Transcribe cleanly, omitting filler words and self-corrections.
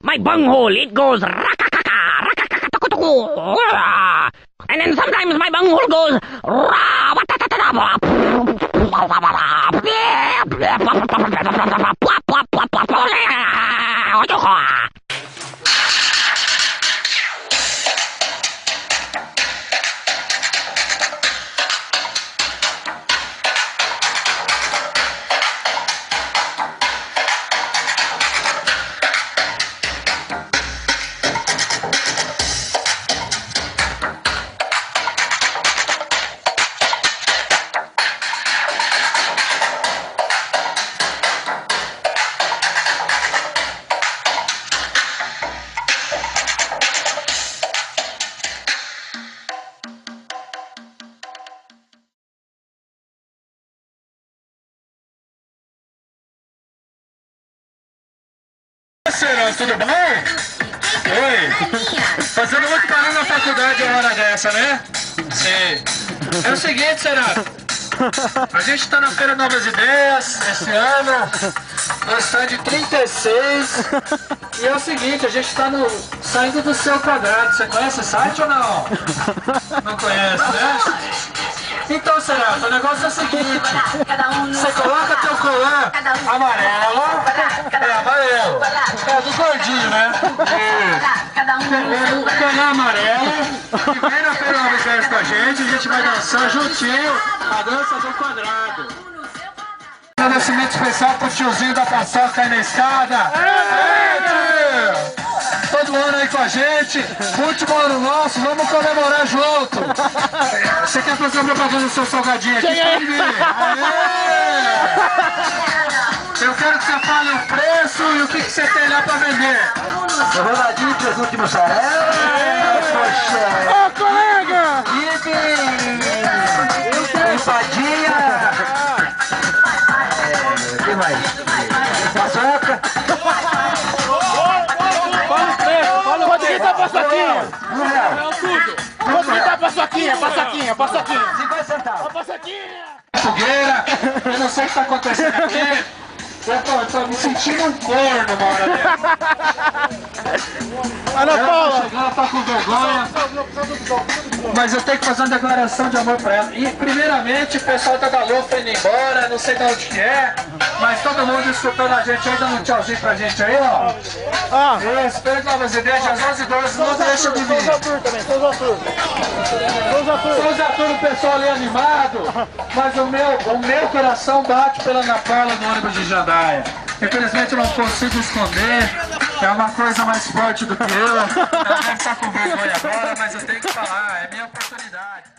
My bunghole, it goes rakakaka, rakakakatukutuku. And then sometimes my bunghole goes Será, tudo bom? Oi. Fazendo muito barulho na faculdade uma hora dessa, né? Sim. É o seguinte, Será. A gente tá na Feira Novas Ideias esse ano, no stand 36. E é o seguinte, a gente tá saindo do seu quadrado. Você conhece o site ou não? Não conhece, né? Então, Será, o negócio é o seguinte, você coloca teu colar amarelo, amarelo, é do gordinho, né? O colar amarelo, e vem na Feira Novas Ideias com a gente vai dançar juntinho a dança do quadrado. Agradecimento especial pro tiozinho da paçoca aí na escada. Todo ano aí com a gente, último ano nosso, vamos comemorar junto. Você quer fazer uma propaganda do seu salgadinho aqui? Pode vir. Eu quero que você fale o preço e o que você tem lá pra vender. Roladinho, presunto e mussarela. Ô, colega! Empadinha. O que mais? Paçoca. Fala o Rodrigo da paçoquinha! O Rodrigo da paçoquinha, paçoquinha. 50 centavos. Paçoquinha! Fogueira, eu não sei o que tá acontecendo aqui. Eu tô me sentindo um corno uma hora dessa. Ana Paula! Ela tá com vergonha. Mas eu tenho que fazer uma declaração de amor pra ela. E primeiramente o pessoal tá da Lufa indo embora, não sei de onde que é. Mas todo mundo escutando a gente aí, dando um tchauzinho pra gente aí, ó. Ah! Eu espero Novas Ideias, às 11h12, não deixa de vir. Souza Tour, o pessoal ali animado, mas o meu coração bate pela Ana Paula no ônibus de Jandaia. Infelizmente eu não consigo esconder, é uma coisa mais forte do que eu. Ela deve estar com vergonha agora, mas eu tenho que falar, é minha oportunidade.